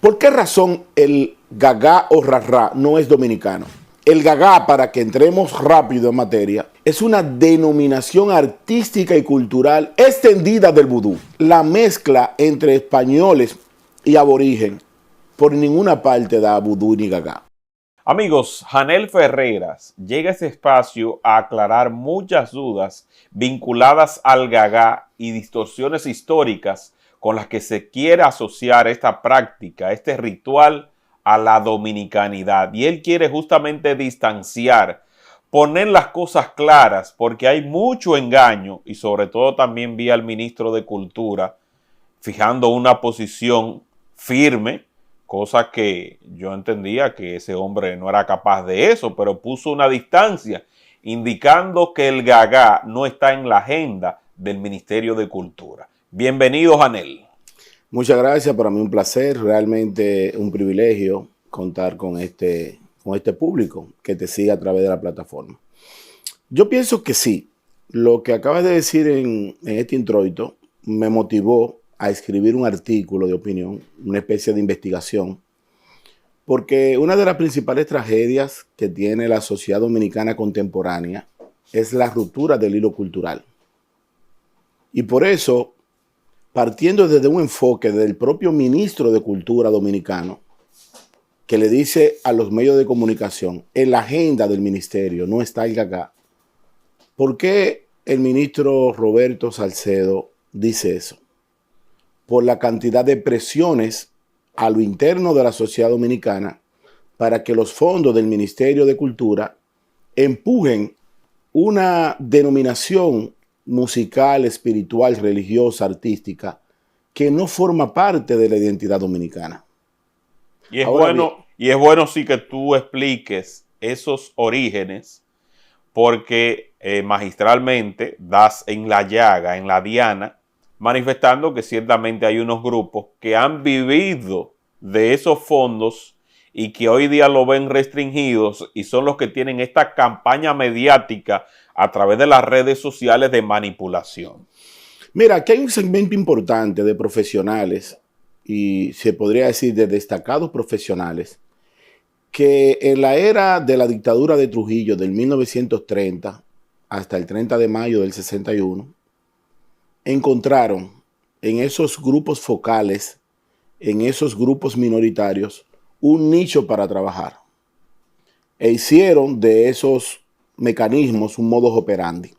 ¿Por qué razón el gagá o rarrá no es dominicano? El gagá, para que entremos rápido en materia, es una denominación artística y cultural extendida del vudú. La mezcla entre españoles y aborigen por ninguna parte da vudú ni gagá. Amigos, Janel Ferreras llega a este espacio a aclarar muchas dudas vinculadas al gagá y distorsiones históricas con las que se quiere asociar esta práctica, este ritual a la dominicanidad. Y él quiere justamente distanciar, poner las cosas claras, porque hay mucho engaño y sobre todo también vi al ministro de Cultura fijando una posición firme, cosa que yo entendía que ese hombre no era capaz de eso, pero puso una distancia, indicando que el gagá no está en la agenda del Ministerio de Cultura. Bienvenido, Janel. Muchas gracias, para mí un placer, realmente un privilegio contar con este público que te sigue a través de la plataforma. Yo pienso que sí, lo que acabas de decir en este introito me motivó a escribir un artículo de opinión, una especie de investigación, porque una de las principales tragedias que tiene la sociedad dominicana contemporánea es la ruptura del hilo cultural. Y por eso, partiendo desde un enfoque del propio ministro de Cultura dominicano, que le dice a los medios de comunicación, en la agenda del ministerio no está el gagá, ¿por qué el ministro Roberto Salcedo dice eso? Por la cantidad de presiones a lo interno de la sociedad dominicana para que los fondos del Ministerio de Cultura empujen una denominación musical, espiritual, religiosa, artística, que no forma parte de la identidad dominicana. Y es bueno sí que tú expliques esos orígenes, porque magistralmente das en la llaga, en la diana, manifestando que ciertamente hay unos grupos que han vivido de esos fondos y que hoy día lo ven restringidos y son los que tienen esta campaña mediática a través de las redes sociales de manipulación. Mira, aquí hay un segmento importante de profesionales y se podría decir de destacados profesionales que en la era de la dictadura de Trujillo del 1930 hasta el 30 de mayo del 61 encontraron en esos grupos focales, en esos grupos minoritarios, un nicho para trabajar. E hicieron de esos mecanismos un modus operandi.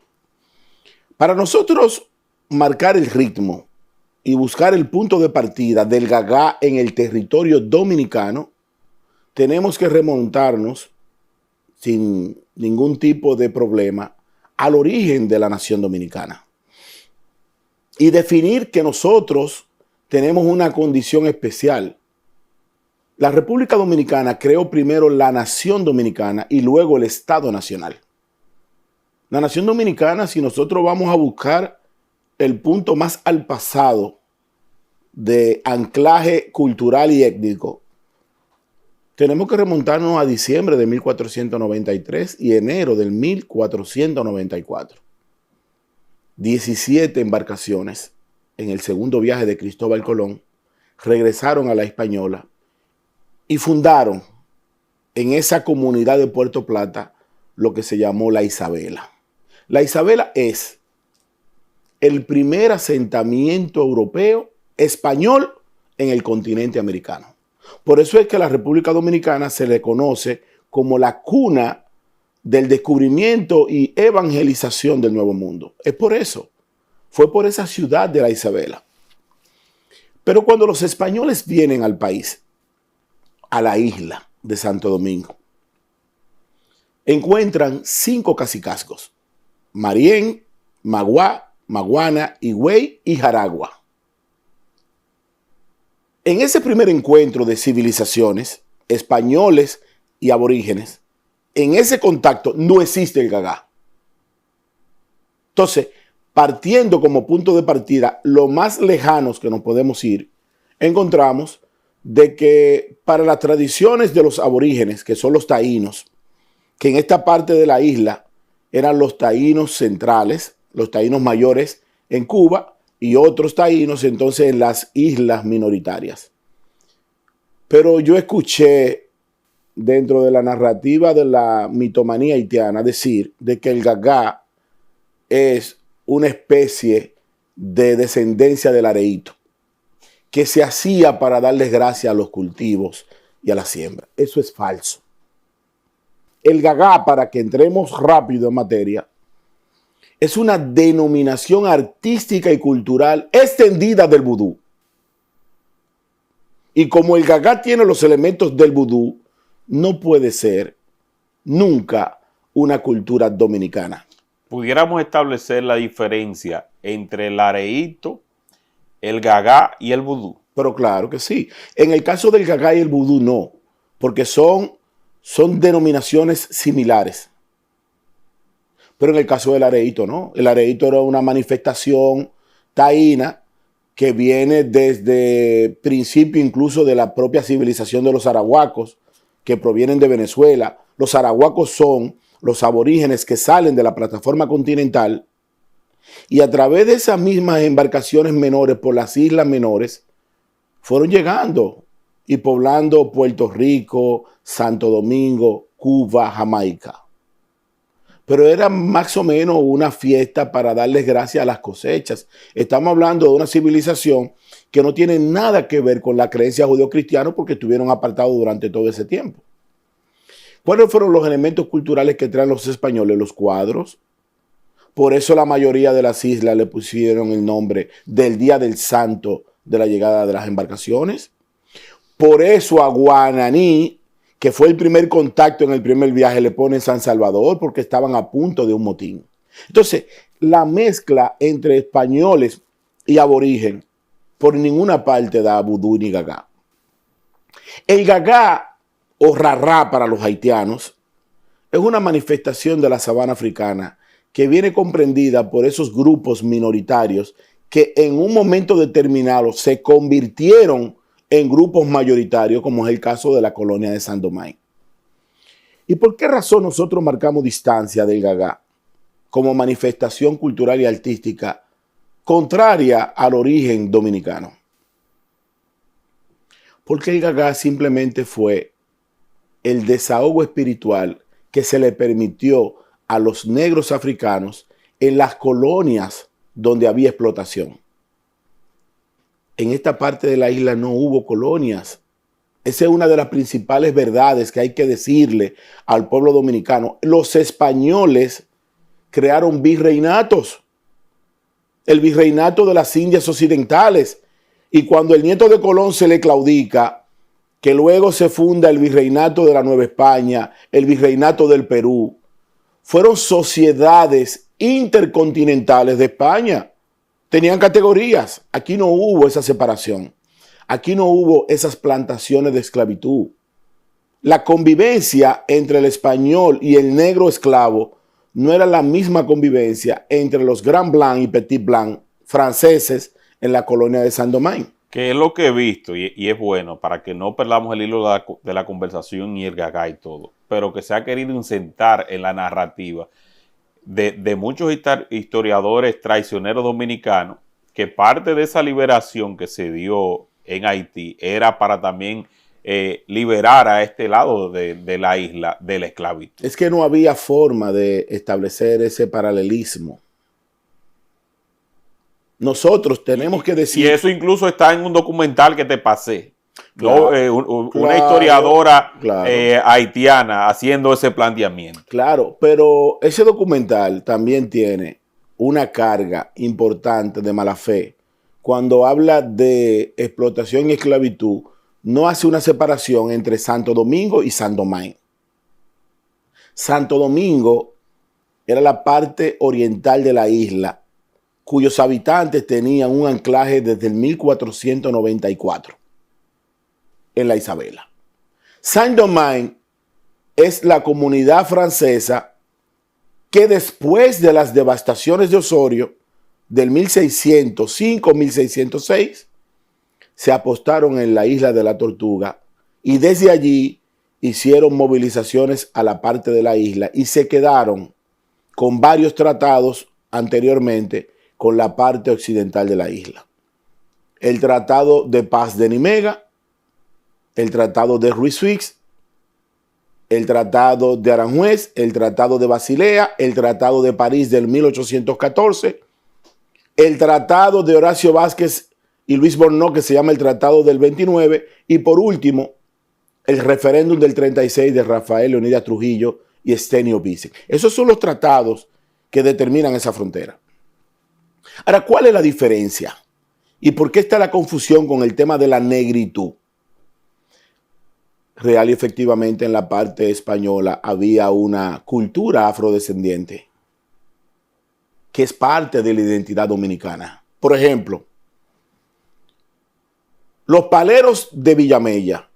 Para nosotros marcar el ritmo y buscar el punto de partida del gagá en el territorio dominicano, tenemos que remontarnos sin ningún tipo de problema al origen de la nación dominicana. Y definir que nosotros tenemos una condición especial. La República Dominicana creó primero la nación dominicana y luego el Estado Nacional. La nación dominicana, si nosotros vamos a buscar el punto más al pasado de anclaje cultural y étnico, tenemos que remontarnos a diciembre de 1493 y enero del 1494. 17 embarcaciones en el segundo viaje de Cristóbal Colón regresaron a la Española y fundaron en esa comunidad de Puerto Plata lo que se llamó la Isabela. La Isabela es el primer asentamiento europeo español en el continente americano. Por eso es que a la República Dominicana se le conoce como la cuna del descubrimiento y evangelización del Nuevo Mundo. Es por eso. Fue por esa ciudad de la Isabela. Pero cuando los españoles vienen al país, a la isla de Santo Domingo, encuentran 5 cacicazgos: Marién, Maguá, Maguana, Higüey y Jaragua. En ese primer encuentro de civilizaciones, españoles y aborígenes, en ese contacto no existe el gagá. Entonces, partiendo como punto de partida, lo más lejanos que nos podemos ir, encontramos de que para las tradiciones de los aborígenes, que son los taínos, que en esta parte de la isla eran los taínos centrales, los taínos mayores en Cuba y otros taínos entonces en las islas minoritarias. Pero yo escuché dentro de la narrativa de la mitomanía haitiana decir de que el gagá es una especie de descendencia del areíto, que se hacía para darles gracia a los cultivos y a la siembra. Eso es falso. El gagá, para que entremos rápido en materia, es una denominación artística y cultural extendida del vudú. Y como el gagá tiene los elementos del vudú, no puede ser nunca una cultura dominicana. Pudiéramos establecer la diferencia entre el areíto, el gagá y el vudú. Pero claro que sí. En el caso del gagá y el vudú no, porque son denominaciones similares. Pero en el caso del areíto no. El areíto era una manifestación taína que viene desde principio incluso de la propia civilización de los arahuacos, que provienen de Venezuela. Los arahuacos son los aborígenes que salen de la plataforma continental y a través de esas mismas embarcaciones menores por las islas menores fueron llegando y poblando Puerto Rico, Santo Domingo, Cuba, Jamaica. Pero era más o menos una fiesta para darles gracias a las cosechas. Estamos hablando de una civilización que no tiene nada que ver con la creencia judeocristiana porque estuvieron apartados durante todo ese tiempo. ¿Cuáles fueron los elementos culturales que traen los españoles? Los cuadros. Por eso la mayoría de las islas le pusieron el nombre del Día del Santo de la llegada de las embarcaciones. Por eso a Guananí, que fue el primer contacto en el primer viaje, le ponen San Salvador porque estaban a punto de un motín. Entonces, la mezcla entre españoles y aborigen por ninguna parte da vudú ni gagá. El gagá o rarrá para los haitianos es una manifestación de la sabana africana que viene comprendida por esos grupos minoritarios que en un momento determinado se convirtieron en grupos mayoritarios, como es el caso de la colonia de Saint-Domingue. ¿Y por qué razón nosotros marcamos distancia del gagá como manifestación cultural y artística contraria al origen dominicano? Porque el gagá simplemente fue el desahogo espiritual que se le permitió a los negros africanos en las colonias donde había explotación. En esta parte de la isla no hubo colonias. Esa es una de las principales verdades que hay que decirle al pueblo dominicano. Los españoles crearon virreinatos. El virreinato de las Indias Occidentales. Y cuando el nieto de Colón se le claudica, que luego se funda el virreinato de la Nueva España, el virreinato del Perú, fueron sociedades intercontinentales de España. Tenían categorías. Aquí no hubo esa separación. Aquí no hubo esas plantaciones de esclavitud. La convivencia entre el español y el negro esclavo no era la misma convivencia entre los Grand Blanc y Petit Blanc franceses en la colonia de Saint-Domingue. Que es lo que he visto y es bueno para que no perdamos el hilo de la conversación y el gagá y todo, pero que se ha querido insertar en la narrativa de muchos historiadores traicioneros dominicanos, que parte de esa liberación que se dio en Haití era para también liberar a este lado de la isla de la esclavitud. Es que no había forma de establecer ese paralelismo. Nosotros tenemos que decir... Y eso incluso está en un documental que te pasé. Claro, una historiadora haitiana haciendo ese planteamiento. Claro, pero ese documental también tiene una carga importante de mala fe. Cuando habla de explotación y esclavitud, no hace una separación entre Santo Domingo y Saint-Domingue. Santo Domingo era la parte oriental de la isla, cuyos habitantes tenían un anclaje desde el 1494 en la Isabela. Saint-Domingue es la comunidad francesa que después de las devastaciones de Osorio del 1605-1606 se apostaron en la isla de la Tortuga y desde allí hicieron movilizaciones a la parte de la isla y se quedaron con varios tratados anteriormente con la parte occidental de la isla. El Tratado de Paz de Nimega, el Tratado de Ruiz-Fix, el Tratado de Aranjuez, el Tratado de Basilea, el Tratado de París del 1814, el Tratado de Horacio Vázquez y Luis Bornó, que se llama el Tratado del 29, y por último, el referéndum del 36 de Rafael Leonidas Trujillo y Estenio Vicen. Esos son los tratados que determinan esa frontera. Ahora, ¿cuál es la diferencia? ¿Y por qué está la confusión con el tema de la negritud? Real y efectivamente en la parte española había una cultura afrodescendiente que es parte de la identidad dominicana. Por ejemplo, los paleros de Villamella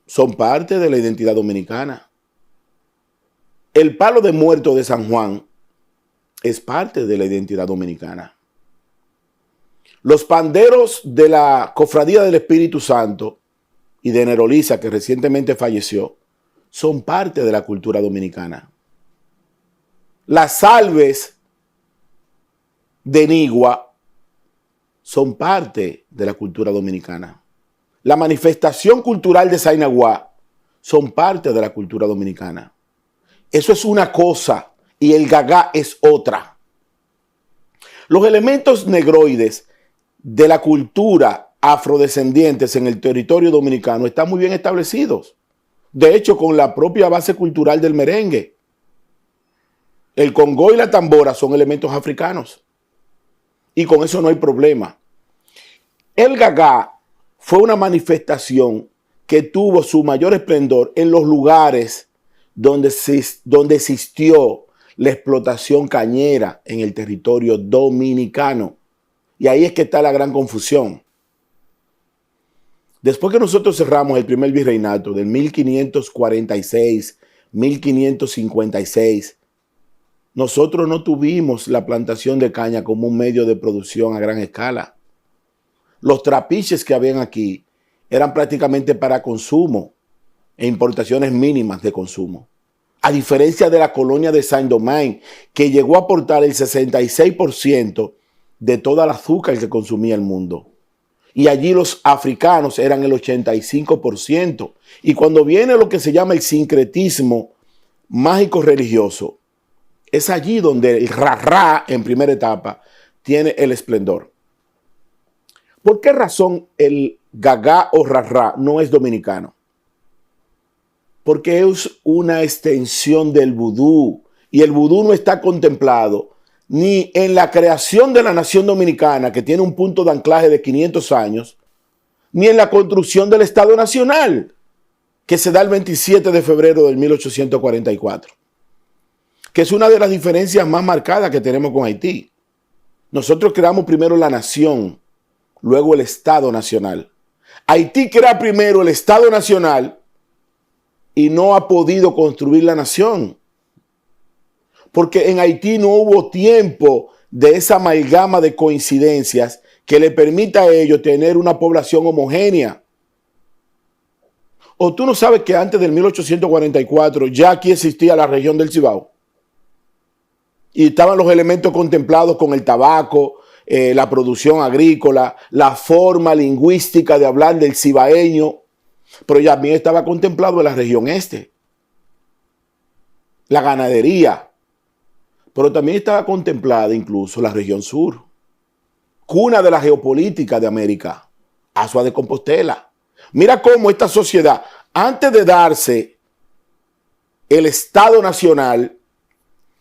son parte de la identidad dominicana. El palo de muerto de San Juan es parte de la identidad dominicana. Los panderos de la Cofradía del Espíritu Santo y de Nerolisa, que recientemente falleció, son parte de la cultura dominicana. Las salves de Nigua son parte de la cultura dominicana. La manifestación cultural de Sainaguá son parte de la cultura dominicana. Eso es una cosa y el gagá es otra. Los elementos negroides de la cultura afrodescendientes en el territorio dominicano están muy bien establecidos. De hecho, con la propia base cultural del merengue. El congó y la tambora son elementos africanos. Y con eso no hay problema. El gagá fue una manifestación que tuvo su mayor esplendor en los lugares donde existió la explotación cañera en el territorio dominicano. Y ahí es que está la gran confusión. Después que nosotros cerramos el primer virreinato del 1546, 1556, nosotros no tuvimos la plantación de caña como un medio de producción a gran escala. Los trapiches que habían aquí eran prácticamente para consumo e importaciones mínimas de consumo. A diferencia de la colonia de Saint-Domingue, que llegó a aportar el 66% de toda el azúcar que consumía el mundo. Y allí los africanos eran el 85%. Y cuando viene lo que se llama el sincretismo mágico religioso, es allí donde el rarrá en primera etapa tiene el esplendor. ¿Por qué razón el gagá o rarrá no es dominicano? Porque es una extensión del vudú y el vudú no está contemplado ni en la creación de la nación dominicana, que tiene un punto de anclaje de 500 años, ni en la construcción del Estado Nacional, que se da el 27 de febrero del 1844, que es una de las diferencias más marcadas que tenemos con Haití. Nosotros creamos primero la nación, luego el Estado Nacional. Haití crea primero el Estado Nacional y no ha podido construir la nación. Porque en Haití no hubo tiempo de esa amalgama de coincidencias que le permita a ellos tener una población homogénea. ¿O tú no sabes que antes del 1844 ya aquí existía la región del Cibao? Y estaban los elementos contemplados con el tabaco, la producción agrícola, la forma lingüística de hablar del cibaeño, pero ya también estaba contemplado en la región este. La ganadería. Pero también estaba contemplada incluso la región sur, cuna de la geopolítica de América, Azua de Compostela. Mira cómo esta sociedad, antes de darse el Estado Nacional,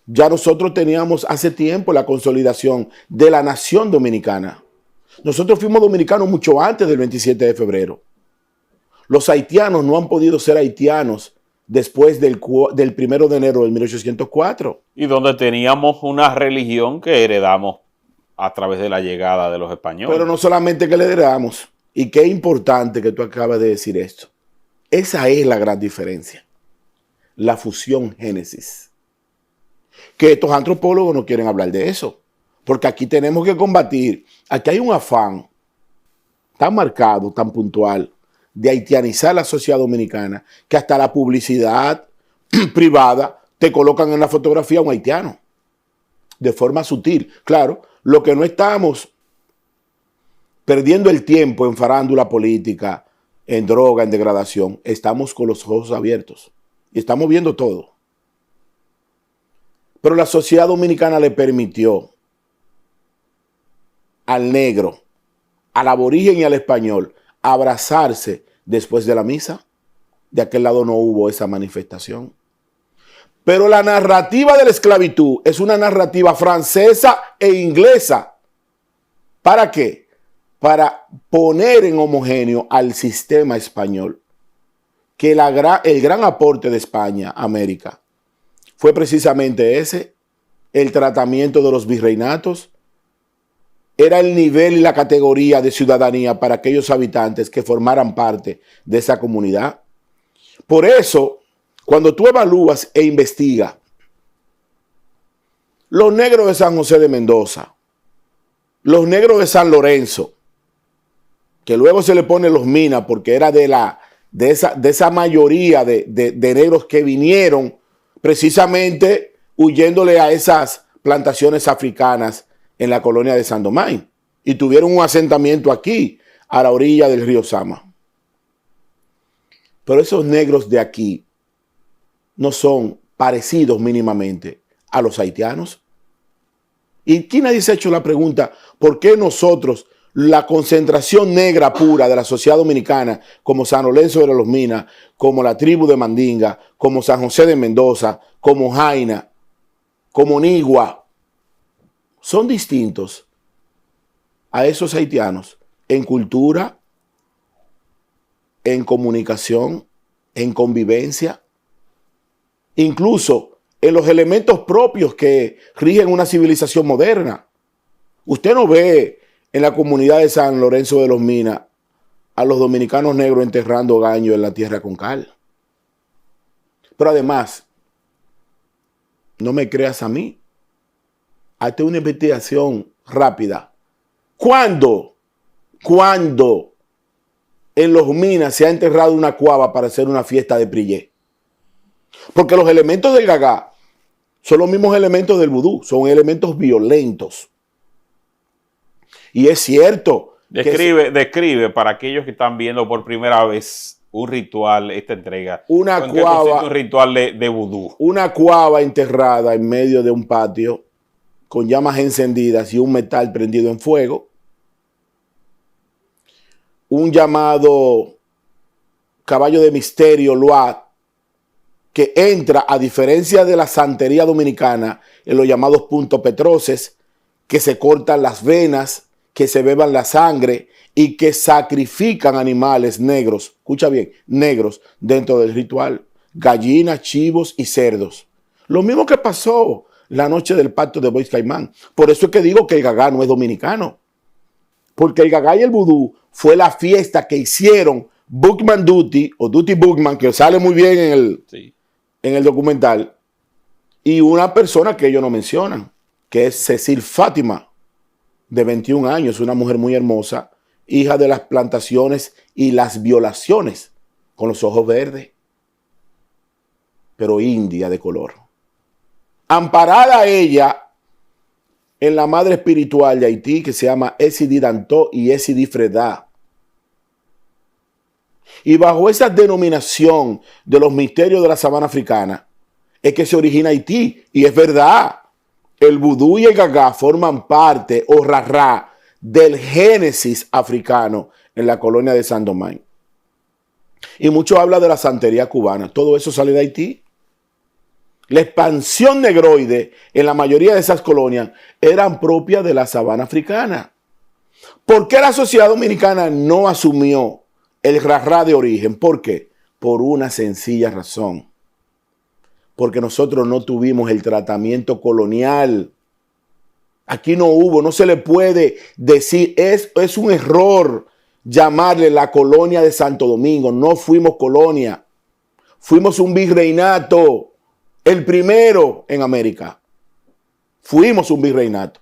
ya nosotros teníamos hace tiempo la consolidación de la nación dominicana. Nosotros fuimos dominicanos mucho antes del 27 de febrero. Los haitianos no han podido ser haitianos después del 1 de enero de 1804. Y donde teníamos una religión que heredamos a través de la llegada de los españoles. Pero no solamente que le heredamos. Y qué importante que tú acabas de decir esto. Esa es la gran diferencia. La fusión génesis. Que estos antropólogos no quieren hablar de eso. Porque aquí tenemos que combatir. Aquí hay un afán tan marcado, tan puntual, de haitianizar la sociedad dominicana, que hasta la publicidad privada te colocan en la fotografía un haitiano, de forma sutil. Claro, lo que no estamos perdiendo el tiempo en farándula política, en droga, en degradación, estamos con los ojos abiertos y estamos viendo todo. Pero la sociedad dominicana le permitió al negro, al aborigen y al español abrazarse después de la misa. De aquel lado no hubo esa manifestación. Pero la narrativa de la esclavitud es una narrativa francesa e inglesa. ¿Para qué? Para poner en homogéneo al sistema español. Que el gran aporte de España a América fue precisamente ese, el tratamiento de los virreinatos. Era el nivel y la categoría de ciudadanía para aquellos habitantes que formaran parte de esa comunidad. Por eso, cuando tú evalúas e investigas los negros de San José de Mendoza, los negros de San Lorenzo, que luego se le pone los Minas porque era de esa mayoría de negros que vinieron precisamente huyéndole a esas plantaciones africanas en la colonia de San Domingo y tuvieron un asentamiento aquí a la orilla del río Sama. Pero esos negros de aquí no son parecidos mínimamente a los haitianos. Y aquí nadie se ha hecho la pregunta, ¿por qué nosotros, la concentración negra pura de la sociedad dominicana, como San Lorenzo de los Minas, como la tribu de Mandinga, como San José de Mendoza, como Jaina, como Nigua, son distintos a esos haitianos en cultura, en comunicación, en convivencia, incluso en los elementos propios que rigen una civilización moderna? Usted no ve en la comunidad de San Lorenzo de los Minas a los dominicanos negros enterrando gaño en la tierra con cal. Pero además, no me creas a mí, hazte una investigación rápida. ¿Cuándo en los Minas se ha enterrado una cuava para hacer una fiesta de prillé? Porque los elementos del gagá son los mismos elementos del vudú, son elementos violentos. Y es cierto. Describe para aquellos que están viendo por primera vez un ritual, esta entrega. Una cuava. Un ritual de vudú. Una cuava enterrada en medio de un patio con llamas encendidas y un metal prendido en fuego. Un llamado caballo de misterio, Loat, que entra, a diferencia de la santería dominicana, en los llamados puntos petroces, que se cortan las venas, que se beban la sangre y que sacrifican animales negros, escucha bien, negros dentro del ritual, gallinas, chivos y cerdos. Lo mismo que pasó la noche del pacto de Bois Caimán. Por eso es que digo que el gagá no es dominicano, porque el gagá y el vudú fue la fiesta que hicieron Bookman Duty o Duty Bookman, que sale muy bien en el documental, y una persona que ellos no mencionan, que es Cecil Fátima, de 21 años, una mujer muy hermosa, hija de las plantaciones y las violaciones, con los ojos verdes, pero india de color. Amparada ella en la madre espiritual de Haití, que se llama Esidi Dantó y Esidi Fredá. Y bajo esa denominación de los misterios de la sabana africana, es que se origina Haití. Y es verdad, el vudú y el gagá forman parte, o rarrá, del génesis africano en la colonia de San Domingo. Y mucho habla de la santería cubana. Todo eso sale de Haití. La expansión negroide en la mayoría de esas colonias eran propias de la sabana africana. ¿Por qué la sociedad dominicana no asumió el rarrá de origen? ¿Por qué? Por una sencilla razón. Porque nosotros no tuvimos el tratamiento colonial. Aquí no hubo, no se le puede decir, es un error llamarle la colonia de Santo Domingo. No fuimos colonia, fuimos un virreinato, el primero en América. Fuimos un virreinato.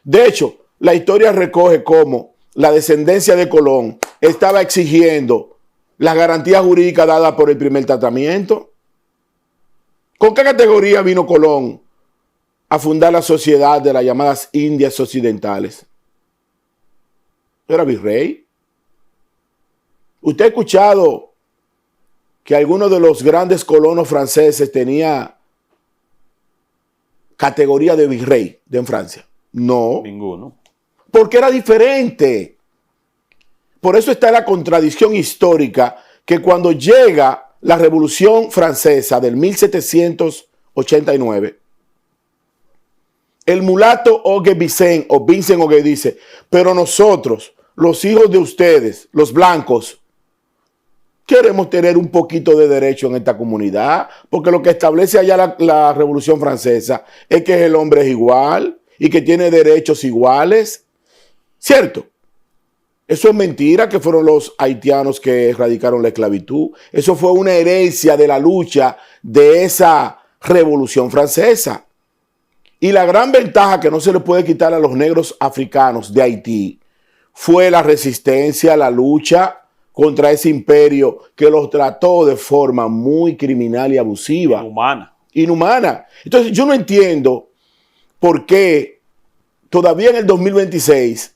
De hecho, la historia recoge cómo la descendencia de Colón estaba exigiendo las garantías jurídicas dadas por el primer tratamiento. ¿Con qué categoría vino Colón a fundar la sociedad de las llamadas Indias Occidentales? Era virrey. ¿Usted ha escuchado que alguno de los grandes colonos franceses tenía categoría de virrey en Francia? No. Ninguno. Porque era diferente. Por eso está la contradicción histórica que cuando llega la Revolución Francesa del 1789, el mulato Vincent Huguet dice, pero nosotros, los hijos de ustedes, los blancos, queremos tener un poquito de derecho en esta comunidad, porque lo que establece allá la Revolución Francesa es que el hombre es igual y que tiene derechos iguales, ¿cierto? Eso es mentira, que fueron los haitianos que erradicaron la esclavitud. Eso fue una herencia de la lucha de esa Revolución Francesa. Y la gran ventaja que no se le puede quitar a los negros africanos de Haití fue la resistencia, la lucha contra ese imperio que los trató de forma muy criminal y abusiva. Inhumana. Entonces yo no entiendo por qué todavía en el 2026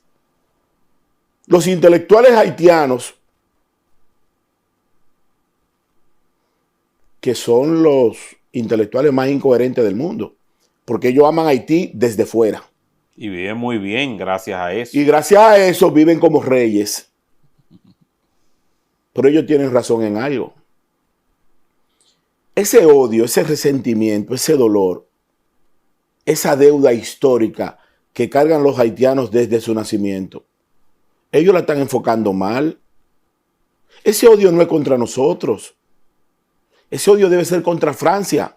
los intelectuales haitianos, que son los intelectuales más incoherentes del mundo, porque ellos aman a Haití desde fuera. Y viven muy bien gracias a eso. Y gracias a eso viven como reyes. Pero ellos tienen razón en algo. Ese odio, ese resentimiento, ese dolor, esa deuda histórica que cargan los haitianos desde su nacimiento, ellos la están enfocando mal. Ese odio no es contra nosotros. Ese odio debe ser contra Francia.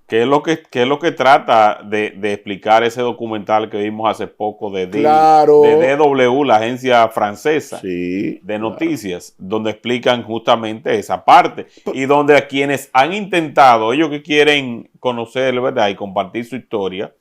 ¿Qué es lo que trata de explicar ese documental que vimos hace poco de DW, la agencia francesa de noticias, donde explican justamente esa parte y donde a quienes han intentado, ellos que quieren conocer, ¿verdad?, y compartir su historia,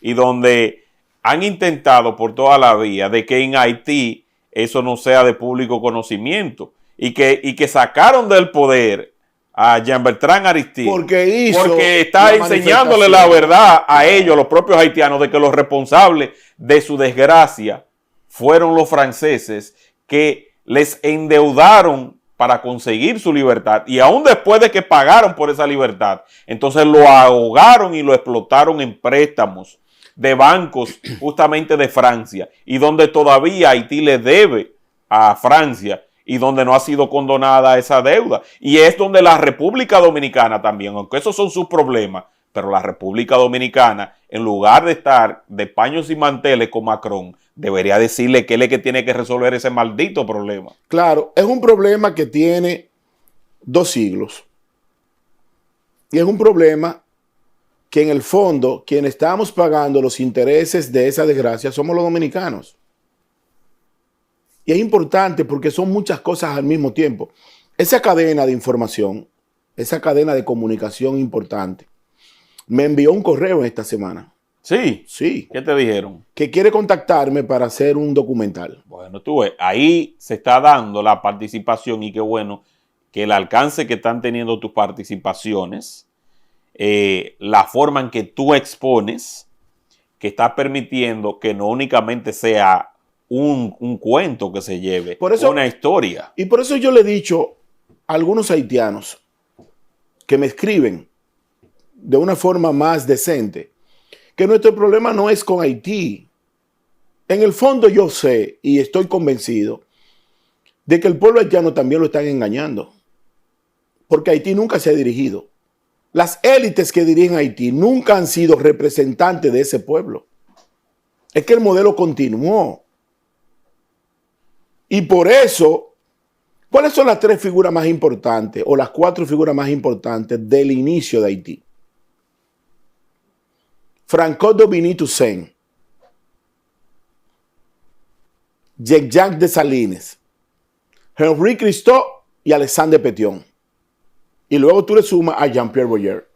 y donde han intentado por toda la vía de que en Haití eso no sea de público conocimiento y que sacaron del poder a Jean-Bertrand Aristide porque está enseñándole la verdad a ellos, los propios haitianos, de que los responsables de su desgracia fueron los franceses, que les endeudaron para conseguir su libertad, y aún después de que pagaron por esa libertad, entonces lo ahogaron y lo explotaron en préstamos de bancos justamente de Francia, y donde todavía Haití le debe a Francia, y donde no ha sido condonada esa deuda. Y es donde la República Dominicana también, aunque esos son sus problemas, pero la República Dominicana, en lugar de estar de paños y manteles con Macron, debería decirle que él es que tiene que resolver ese maldito problema. Claro, es un problema que tiene 2 siglos. Y es un problema que en el fondo, quienes estamos pagando los intereses de esa desgracia somos los dominicanos. Y es importante porque son muchas cosas al mismo tiempo. Esa cadena de información, esa cadena de comunicación importante, me envió un correo esta semana. Sí. Sí. ¿Qué te dijeron? Que quiere contactarme para hacer un documental. Bueno, tú ves, ahí se está dando la participación, y qué bueno que el alcance que están teniendo tus participaciones, la forma en que tú expones, que está permitiendo que no únicamente sea un cuento que se lleve, por eso, una historia. Y por eso yo le he dicho a algunos haitianos que me escriben de una forma más decente que nuestro problema no es con Haití. En el fondo yo sé y estoy convencido de que el pueblo haitiano también lo están engañando, porque Haití nunca se ha dirigido. Las élites que dirigen Haití nunca han sido representantes de ese pueblo. Es que el modelo continuó. Y por eso, ¿cuáles son las 3 figuras más importantes o las 4 figuras más importantes del inicio de Haití? Francois Dominique Toussaint, Jacques Dessalines, Henri Christophe y Alexandre Pétion. Y luego tú le sumas a Jean-Pierre Boyer.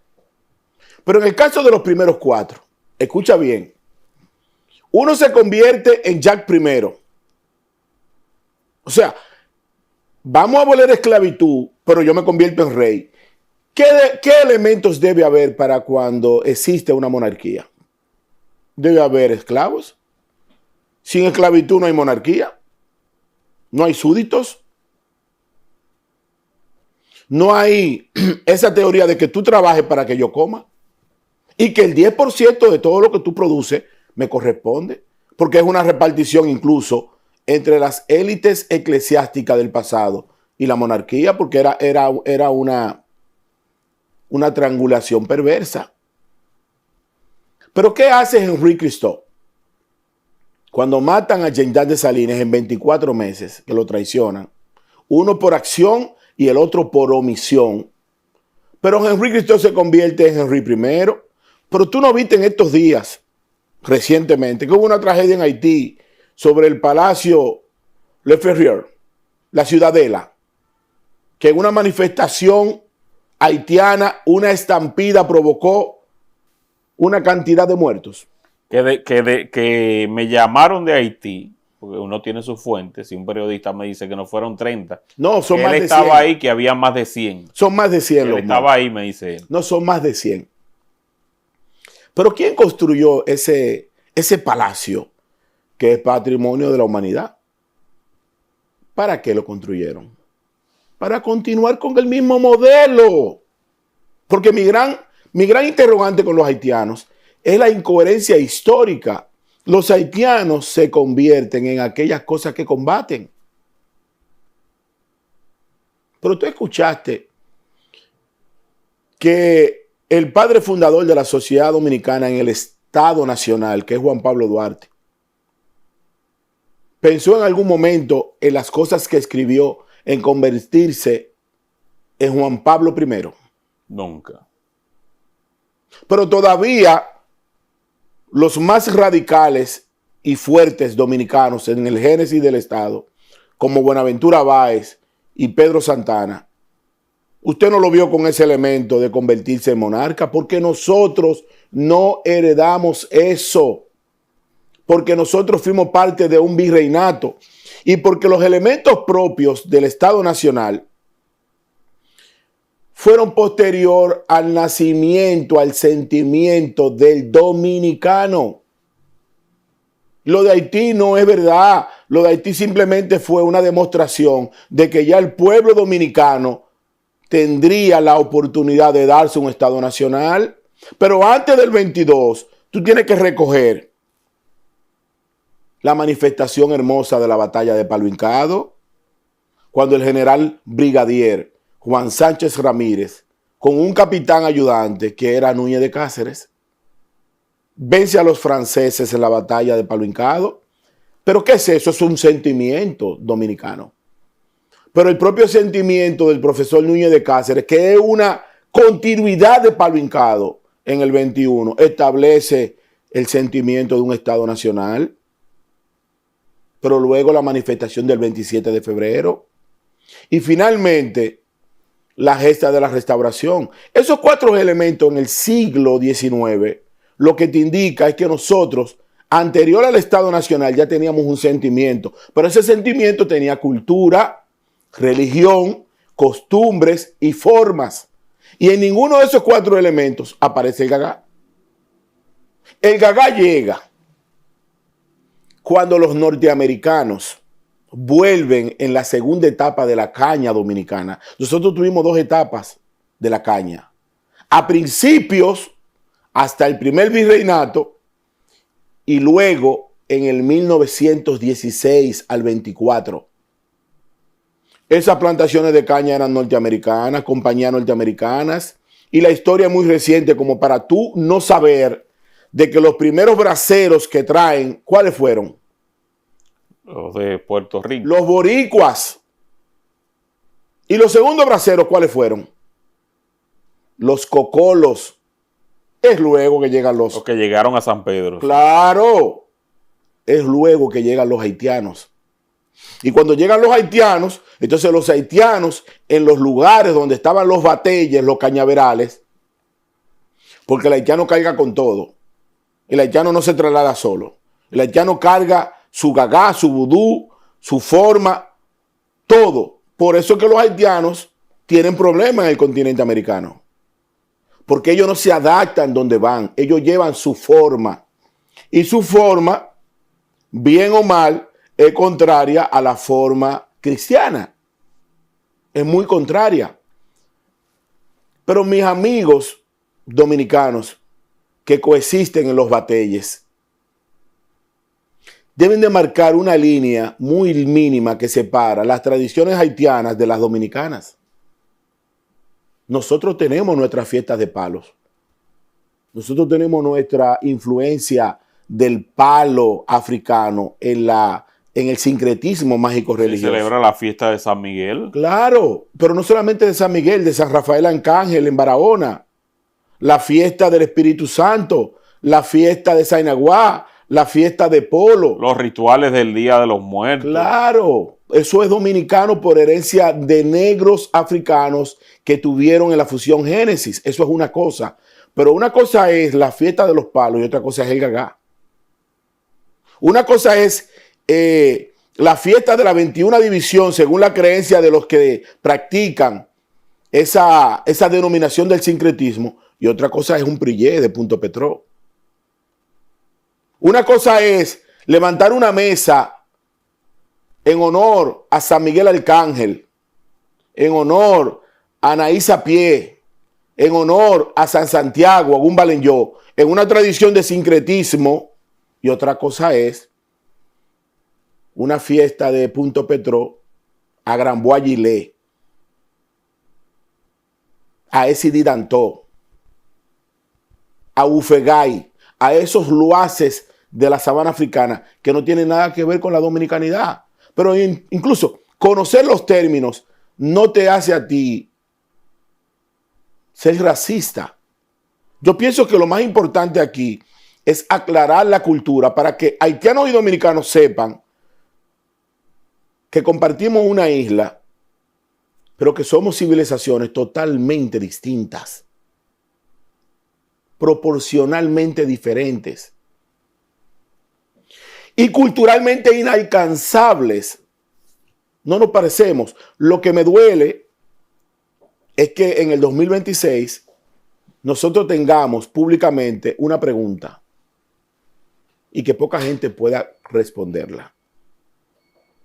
Pero en el caso de los primeros 4, escucha bien, uno se convierte en Jacques I. O sea, vamos a abolir esclavitud, pero yo me convierto en rey. ¿Qué elementos debe haber para cuando existe una monarquía? Debe haber esclavos. Sin esclavitud no hay monarquía. No hay súbditos. No hay esa teoría de que tú trabajes para que yo coma y que el 10% de todo lo que tú produces me corresponde, porque es una repartición incluso entre las élites eclesiásticas del pasado y la monarquía, porque era una triangulación perversa. Pero ¿qué hace Henry Christophe? Cuando matan a Jean-Jacques Dessalines en 24 meses, que lo traicionan, uno por acción y el otro por omisión. Pero Henry Christophe se convierte en Henry I. Pero tú no viste en estos días, recientemente, que hubo una tragedia en Haití sobre el Palacio Le Ferrier, la Ciudadela, que en una manifestación haitiana, una estampida provocó una cantidad de muertos. Que me llamaron de Haití, porque uno tiene sus fuentes, y un periodista me dice que no fueron 30. No, son más de 100. Él estaba ahí, que había más de 100. Son más de 100. Él estaba ahí, me dice él. No, son más de 100. Pero ¿quién construyó ese palacio que es patrimonio de la humanidad? ¿Para qué lo construyeron? Para continuar con el mismo modelo. Porque mi gran interrogante con los haitianos es la incoherencia histórica. Los haitianos se convierten en aquellas cosas que combaten. Pero tú escuchaste que el padre fundador de la sociedad dominicana en el Estado Nacional, que es Juan Pablo Duarte, pensó en algún momento en las cosas que escribió en convertirse en Juan Pablo I. Nunca. Pero todavía los más radicales y fuertes dominicanos en el génesis del Estado, como Buenaventura Báez y Pedro Santana, usted no lo vio con ese elemento de convertirse en monarca, porque nosotros no heredamos eso, porque nosotros fuimos parte de un virreinato y porque los elementos propios del Estado Nacional fueron posterior al nacimiento, al sentimiento del dominicano. Lo de Haití no es verdad. Lo de Haití simplemente fue una demostración de que ya el pueblo dominicano tendría la oportunidad de darse un Estado Nacional. Pero antes del 22, tú tienes que recoger la manifestación hermosa de la batalla de Palo Hincado, cuando el general brigadier Juan Sánchez Ramírez, con un capitán ayudante que era Núñez de Cáceres, vence a los franceses en la batalla de Palo Hincado. ¿Pero qué es eso? Es un sentimiento dominicano. Pero el propio sentimiento del profesor Núñez de Cáceres, que es una continuidad de Palo Hincado en el 21, establece el sentimiento de un Estado Nacional. Pero luego la manifestación del 27 de febrero. Y finalmente la gesta de la restauración. Esos 4 elementos en el siglo XIX, lo que te indica es que nosotros, anterior al Estado Nacional, ya teníamos un sentimiento. Pero ese sentimiento tenía cultura, religión, costumbres y formas. Y en ninguno de esos 4 elementos aparece el gagá. El gagá llega cuando los norteamericanos vuelven en la segunda etapa de la caña dominicana. Nosotros tuvimos 2 etapas de la caña. A principios, hasta el primer virreinato, y luego en el 1916 al 24. Esas plantaciones de caña eran norteamericanas, compañías norteamericanas, y la historia es muy reciente como para tú no saber de que los primeros braceros que traen, ¿cuáles fueron? Los de Puerto Rico. Los boricuas. Y los segundos braceros, ¿cuáles fueron? Los cocolos. Es luego que llegan los que llegaron a San Pedro. Claro. Es luego que llegan los haitianos. Y cuando llegan los haitianos, entonces los haitianos en los lugares donde estaban los bateyes, los cañaverales, porque el haitiano carga con todo. El haitiano no se traslada solo. El haitiano carga su gagá, su vudú, su forma, todo. Por eso es que los haitianos tienen problemas en el continente americano. Porque ellos no se adaptan donde van. Ellos llevan su forma. Y su forma, bien o mal, es contraria a la forma cristiana. Es muy contraria. Pero mis amigos dominicanos que coexisten en los bateyes deben de marcar una línea muy mínima que separa las tradiciones haitianas de las dominicanas. Nosotros tenemos nuestras fiestas de palos. Nosotros tenemos nuestra influencia del palo africano en el sincretismo mágico religioso. Se celebra la fiesta de San Miguel. Claro, pero no solamente de San Miguel, de San Rafael Arcángel en Barahona, la fiesta del Espíritu Santo, la fiesta de Sainaguá, la fiesta de Polo. Los rituales del Día de los Muertos. Claro, eso es dominicano por herencia de negros africanos que tuvieron en la fusión Génesis. Eso es una cosa. Pero una cosa es la fiesta de los palos y otra cosa es el gagá. Una cosa es la fiesta de la 21 división, según la creencia de los que practican esa denominación del sincretismo, y otra cosa es un prillé de Punto Petró. Una cosa es levantar una mesa en honor a San Miguel Arcángel, en honor a Anaís Sapié, en honor a San Santiago, a Gumbalenyo, en una tradición de sincretismo, y otra cosa es una fiesta de Punto Petró a Gran Bois-Gillet, a Esidi Dantó, a Ufegay, a esos luaces de la sabana africana que no tienen nada que ver con la dominicanidad. Pero incluso conocer los términos no te hace a ti ser racista. Yo pienso que lo más importante aquí es aclarar la cultura para que haitianos y dominicanos sepan que compartimos una isla, pero que somos civilizaciones totalmente distintas, proporcionalmente diferentes y culturalmente inalcanzables. No nos parecemos. Lo que me duele es que en el 2026 nosotros tengamos públicamente una pregunta y que poca gente pueda responderla.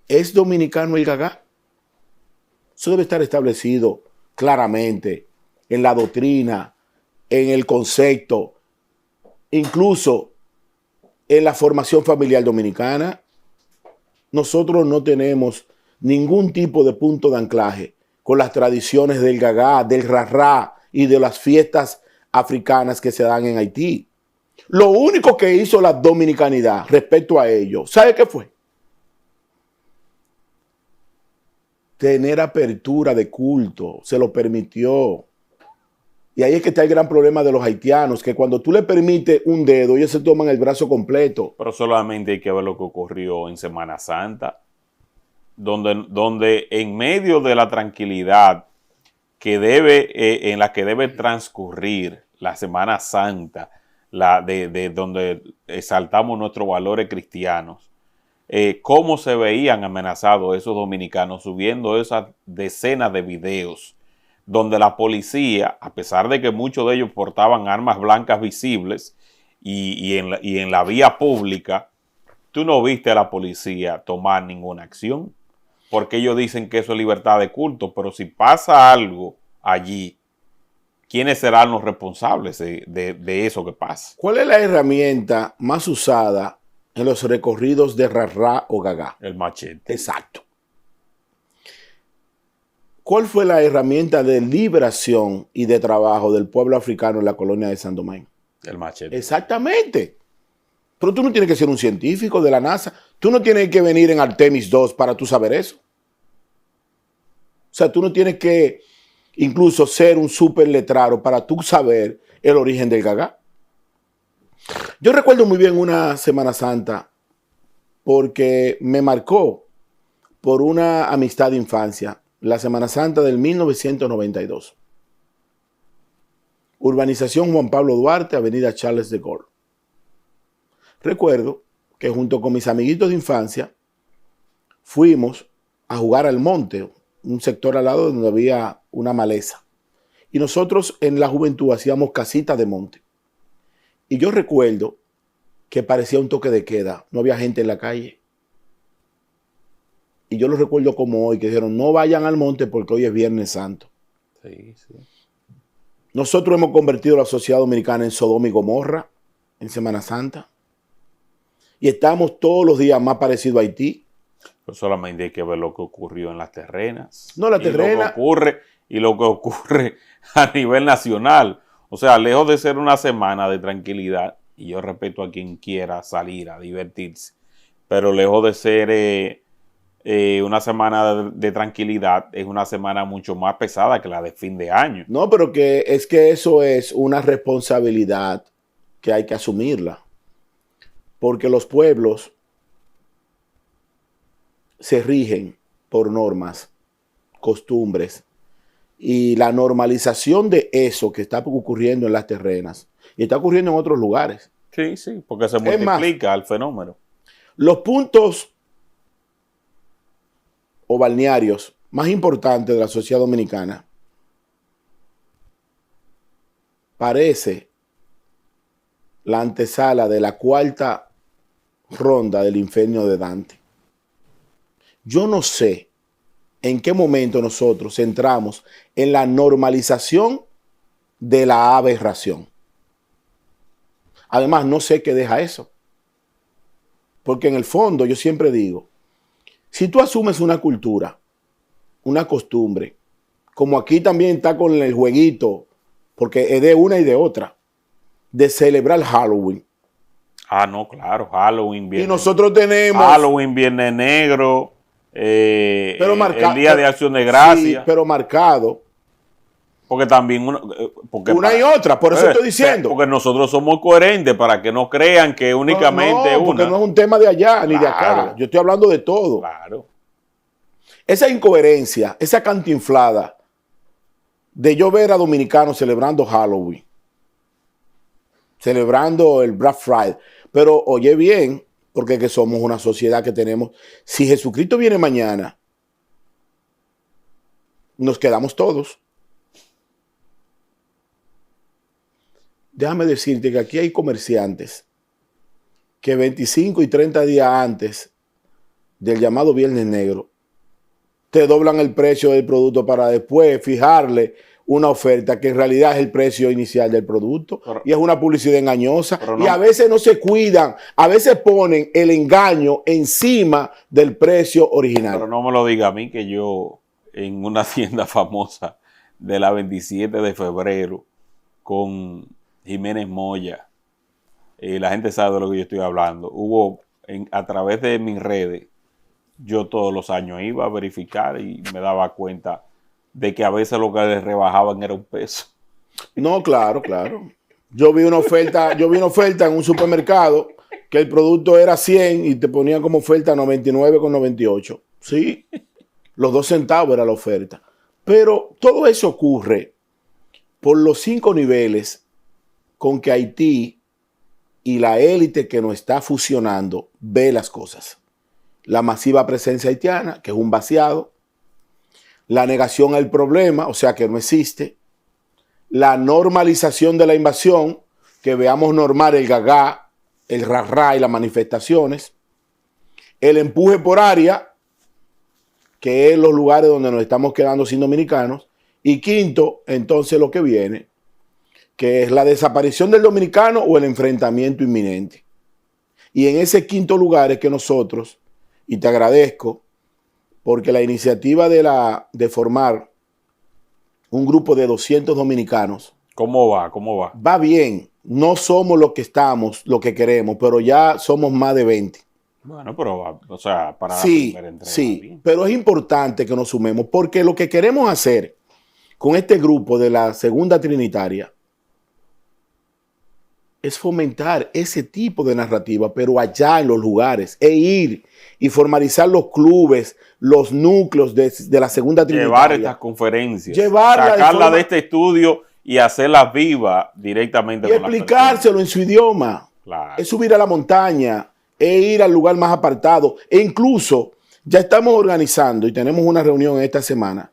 ¿Es dominicano el gagá? Eso debe estar establecido claramente en la doctrina, en el concepto, incluso en la formación familiar dominicana. Nosotros no tenemos ningún tipo de punto de anclaje con las tradiciones del gagá, del rarrá y de las fiestas africanas que se dan en Haití. Lo único que hizo la dominicanidad respecto a ello, ¿sabe qué fue? Tener apertura de culto, se lo permitió. Y ahí es que está el gran problema de los haitianos, que cuando tú le permites un dedo, ellos se toman el brazo completo. Pero solamente hay que ver lo que ocurrió en Semana Santa, donde en medio de la tranquilidad en la que debe transcurrir la Semana Santa, donde exaltamos nuestros valores cristianos, cómo se veían amenazados esos dominicanos subiendo esas decenas de videos donde la policía, a pesar de que muchos de ellos portaban armas blancas visibles y en la vía pública, tú no viste a la policía tomar ninguna acción, porque ellos dicen que eso es libertad de culto, pero si pasa algo allí, ¿quiénes serán los responsables de eso que pasa? ¿Cuál es la herramienta más usada en los recorridos de rarrá o gagá? El machete. Exacto. ¿Cuál fue la herramienta de liberación y de trabajo del pueblo africano en la colonia de San Domingo? El machete. Exactamente. Pero tú no tienes que ser un científico de la NASA. Tú no tienes que venir en Artemis 2 para tú saber eso. O sea, tú no tienes que incluso ser un súper letrado para tú saber el origen del gagá. Yo recuerdo muy bien una Semana Santa porque me marcó por una amistad de infancia. La Semana Santa del 1992. Urbanización Juan Pablo Duarte, Avenida Charles de Gaulle. Recuerdo que junto con mis amiguitos de infancia fuimos a jugar al monte, un sector al lado donde había una maleza. Y nosotros en la juventud hacíamos casitas de monte. Y yo recuerdo que parecía un toque de queda, no había gente en la calle. Y yo lo recuerdo como hoy, que dijeron, no vayan al monte porque hoy es Viernes Santo. Sí, sí. Nosotros hemos convertido a la sociedad dominicana en Sodoma y Gomorra en Semana Santa. Y estamos todos los días más parecidos a Haití. Pues solamente hay que ver lo que ocurrió en las terrenas. No, la terrena. Y lo que ocurre a nivel nacional. O sea, lejos de ser una semana de tranquilidad, y yo respeto a quien quiera salir a divertirse, pero lejos de ser una semana de tranquilidad, es una semana mucho más pesada que la de fin de año. No, pero que eso es una responsabilidad que hay que asumirla. Porque los pueblos se rigen por normas, costumbres, y la normalización de eso que está ocurriendo en las terrenas y está ocurriendo en otros lugares. Sí, sí, porque se multiplica el fenómeno. Los puntos o balnearios más importantes de la sociedad dominicana parece la antesala de la cuarta ronda del infierno de Dante. Yo no sé en qué momento nosotros entramos en la normalización de la aberración. Además, no sé qué deja eso. Porque en el fondo, yo siempre digo, si tú asumes una cultura, una costumbre, como aquí también está con el jueguito, porque es de una y de otra, de celebrar Halloween. Ah, no, claro, Halloween, Viernes. Y nosotros tenemos... Halloween, Viernes Negro, pero el Día de Acción de Gracias. Sí, pero marcado. Porque también... una y otra, por eso estoy diciendo. Porque nosotros somos coherentes para que no crean que únicamente no, porque no es un tema de allá ni de acá. Yo estoy hablando de todo. Claro. Esa incoherencia, esa cantinflada de yo ver a dominicanos celebrando Halloween, celebrando el Black Friday. Pero oye bien, porque que somos una sociedad que tenemos, si Jesucristo viene mañana, nos quedamos todos. Déjame decirte que aquí hay comerciantes que 25 y 30 días antes del llamado Viernes Negro te doblan el precio del producto para después fijarle una oferta que en realidad es el precio inicial del producto, y es una publicidad engañosa, y a veces no se cuidan, a veces ponen el engaño encima del precio original. Pero no me lo diga a mí, que yo en una tienda famosa de la 27 de febrero con Jiménez Moya, la gente sabe de lo que yo estoy hablando, a través de mis redes, yo todos los años iba a verificar y me daba cuenta de que a veces lo que les rebajaban era $1. No, claro, claro. Yo vi una oferta en un supermercado que el producto era 100 y te ponían como oferta 99,98. Sí, los 2 centavos era la oferta. Pero todo eso ocurre por los 5 niveles con que Haití y la élite que nos está fusionando ve las cosas. La masiva presencia haitiana, que es un vaciado. La negación al problema, o sea que no existe. La normalización de la invasión, que veamos normal el gagá, el rarrá y las manifestaciones. El empuje por área, que es los lugares donde nos estamos quedando sin dominicanos. Y quinto, entonces lo que viene, que es la desaparición del dominicano o el enfrentamiento inminente. Y en ese quinto lugar es que nosotros, y te agradezco, porque la iniciativa de formar un grupo de 200 dominicanos. ¿Cómo va? ¿Cómo va? Va bien. No somos lo que estamos, lo que queremos, pero ya somos más de 20. Bueno, pero, o sea, para la primera entrega. Sí, pero es importante que nos sumemos, porque lo que queremos hacer con este grupo de la Segunda Trinitaria es fomentar ese tipo de narrativa, pero allá en los lugares, e ir y formalizar los clubes, los núcleos de la Segunda Trinitaria. Llevar estas conferencias, sacarlas de este estudio y hacerlas vivas directamente. Y explicárselo en su idioma. Claro. Es subir a la montaña, es ir al lugar más apartado. E incluso ya estamos organizando y tenemos una reunión esta semana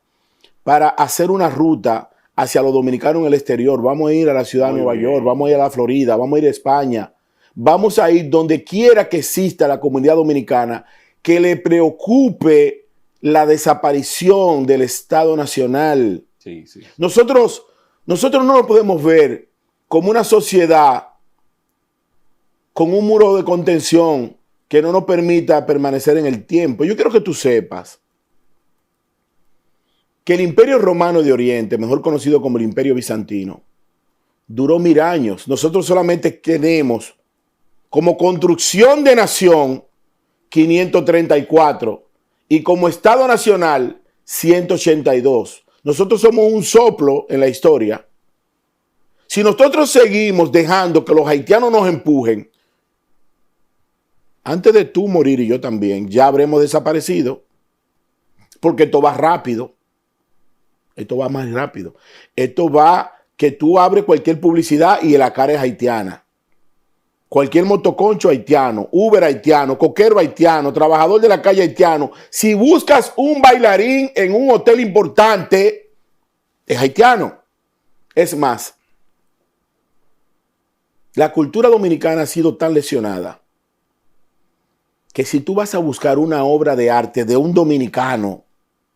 para hacer una ruta hacia los dominicanos en el exterior. Vamos a ir a la ciudad de Nueva York, vamos a ir a la Florida, vamos a ir a España. Vamos a ir donde quiera que exista la comunidad dominicana que le preocupe la desaparición del Estado Nacional. Sí, sí. Nosotros nosotros no lo podemos ver como una sociedad con un muro de contención que no nos permita permanecer en el tiempo. Yo quiero que tú sepas que el Imperio Romano de Oriente, mejor conocido como el Imperio Bizantino, duró 1000 años. Nosotros solamente tenemos como construcción de nación 534 y como Estado Nacional 182. Nosotros somos un soplo en la historia. Si nosotros seguimos dejando que los haitianos nos empujen, antes de tú morir y yo también, ya habremos desaparecido. Porque esto va rápido. Esto va más rápido. Esto va que tú abres cualquier publicidad y la cara es haitiana. Cualquier motoconcho haitiano, Uber haitiano, coquero haitiano, trabajador de la calle haitiano. Si buscas un bailarín en un hotel importante, es haitiano. Es más, la cultura dominicana ha sido tan lesionada que si tú vas a buscar una obra de arte de un dominicano,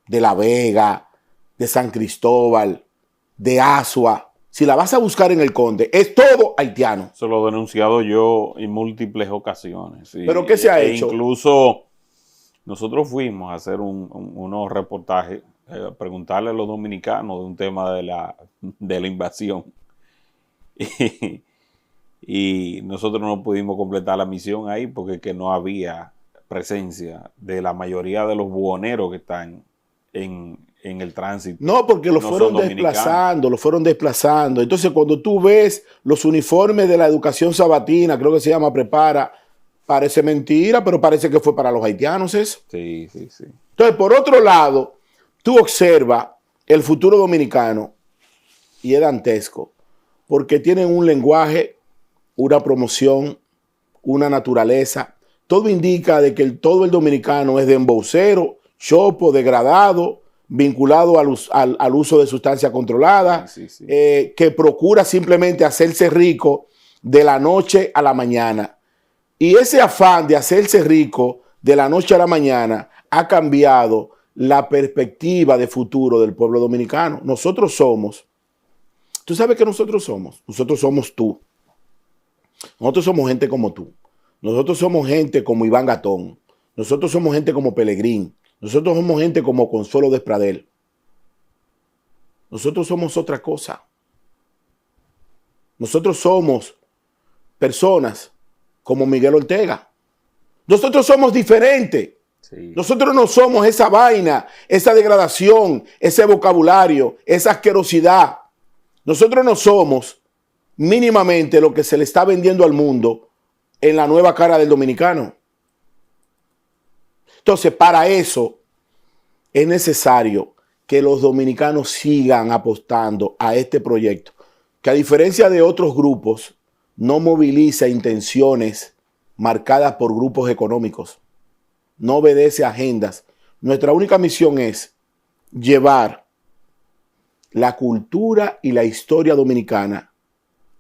de La Vega, de San Cristóbal, de Asua, si la vas a buscar en el Conde, es todo haitiano. Eso lo he denunciado yo en múltiples ocasiones. ¿Pero qué se ha hecho? Incluso nosotros fuimos a hacer unos reportajes, preguntarle a los dominicanos de un tema de la invasión. Y nosotros no pudimos completar la misión ahí porque que no había presencia de la mayoría de los buhoneros que están en el tránsito. No, porque lo fueron desplazando. Entonces, cuando tú ves los uniformes de la educación sabatina, creo que se llama Prepara, parece mentira, pero parece que fue para los haitianos eso. Sí. Entonces, por otro lado, tú observas el futuro dominicano y es dantesco, porque tienen un lenguaje, una promoción, una naturaleza. Todo indica de que todo el dominicano es de embocero, chopo, degradado, vinculado al uso de sustancias controladas, Sí. que procura simplemente hacerse rico de la noche a la mañana. Y ese afán de hacerse rico de la noche a la mañana ha cambiado la perspectiva de futuro del pueblo dominicano. Nosotros somos, ¿tú sabes qué nosotros somos? Nosotros somos tú. Nosotros somos gente como tú. Nosotros somos gente como Iván Gatón. Nosotros somos gente como Pelegrín. Nosotros somos gente como Consuelo Despradel. Nosotros somos otra cosa. Nosotros somos personas como Miguel Ortega. Nosotros somos diferentes. Sí. Nosotros no somos esa vaina, esa degradación, ese vocabulario, esa asquerosidad. Nosotros no somos mínimamente lo que se le está vendiendo al mundo en la nueva cara del dominicano. Entonces, para eso es necesario que los dominicanos sigan apostando a este proyecto, que a diferencia de otros grupos, no moviliza intenciones marcadas por grupos económicos, no obedece a agendas. Nuestra única misión es llevar la cultura y la historia dominicana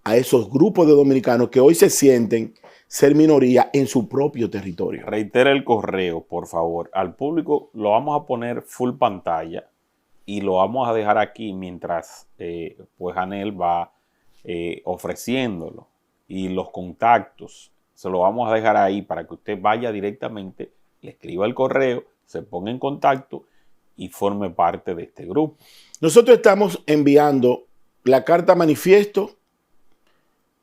a esos grupos de dominicanos que hoy se sienten ser minoría en su propio territorio. Reitera el correo, por favor. Al público lo vamos a poner full pantalla y lo vamos a dejar aquí mientras pues Janel va ofreciéndolo. Y los contactos se lo vamos a dejar ahí para que usted vaya directamente, le escriba el correo, se ponga en contacto y forme parte de este grupo. Nosotros estamos enviando la carta manifiesto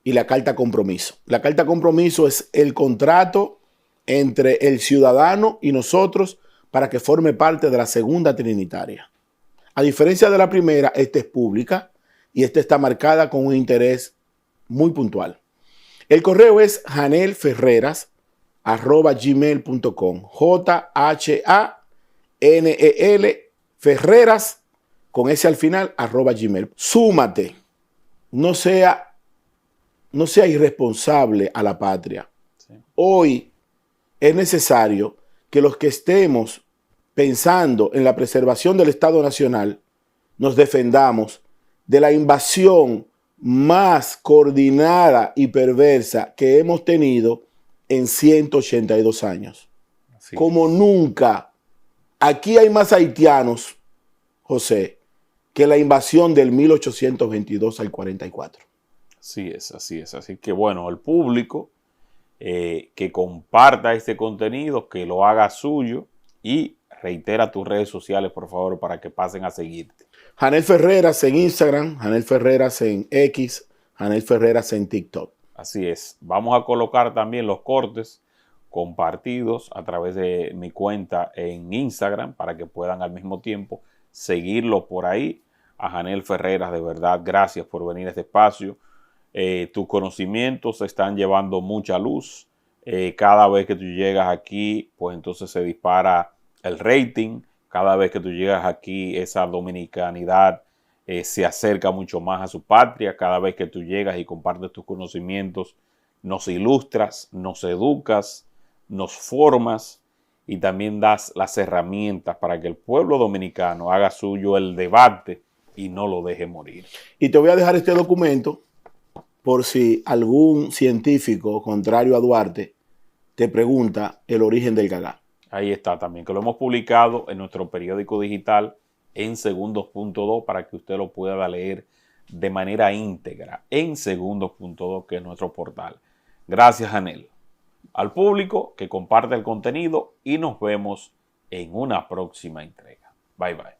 y la carta compromiso. La carta compromiso es el contrato entre el ciudadano y nosotros para que forme parte de la segunda trinitaria. A diferencia de la primera, esta es pública y esta está marcada con un interés muy puntual. El correo es janelferreras@gmail.com. JHANEL Ferreras con ese al final @gmail. Súmate. No sea irresponsable a la patria. Sí. Hoy es necesario que los que estemos pensando en la preservación del Estado Nacional nos defendamos de la invasión más coordinada y perversa que hemos tenido en 182 años. Así como nunca. Aquí hay más haitianos, José, que la invasión del 1822 al 44. Así es, así es. Así que bueno, el público que comparta este contenido, que lo haga suyo y reitera tus redes sociales, por favor, para que pasen a seguirte. Janel Ferreras en Instagram, Janel Ferreras en X, Janel Ferreras en TikTok. Así es. Vamos a colocar también los cortes compartidos a través de mi cuenta en Instagram para que puedan al mismo tiempo seguirlo por ahí. A Janel Ferreras, de verdad, gracias por venir a este espacio. Tus conocimientos están llevando mucha luz. Cada vez que tú llegas aquí, pues entonces se dispara el rating. Cada vez que tú llegas aquí, esa dominicanidad se acerca mucho más a su patria. Cada vez que tú llegas y compartes tus conocimientos, nos ilustras, nos educas, nos formas y también das las herramientas para que el pueblo dominicano haga suyo el debate y no lo deje morir. Y te voy a dejar este documento por si algún científico contrario a Duarte te pregunta el origen del Gagá. Ahí está también, que lo hemos publicado en nuestro periódico digital en Segundos.do para que usted lo pueda leer de manera íntegra en Segundos.do, que es nuestro portal. Gracias, Janel. Al público que comparte el contenido y nos vemos en una próxima entrega. Bye, bye.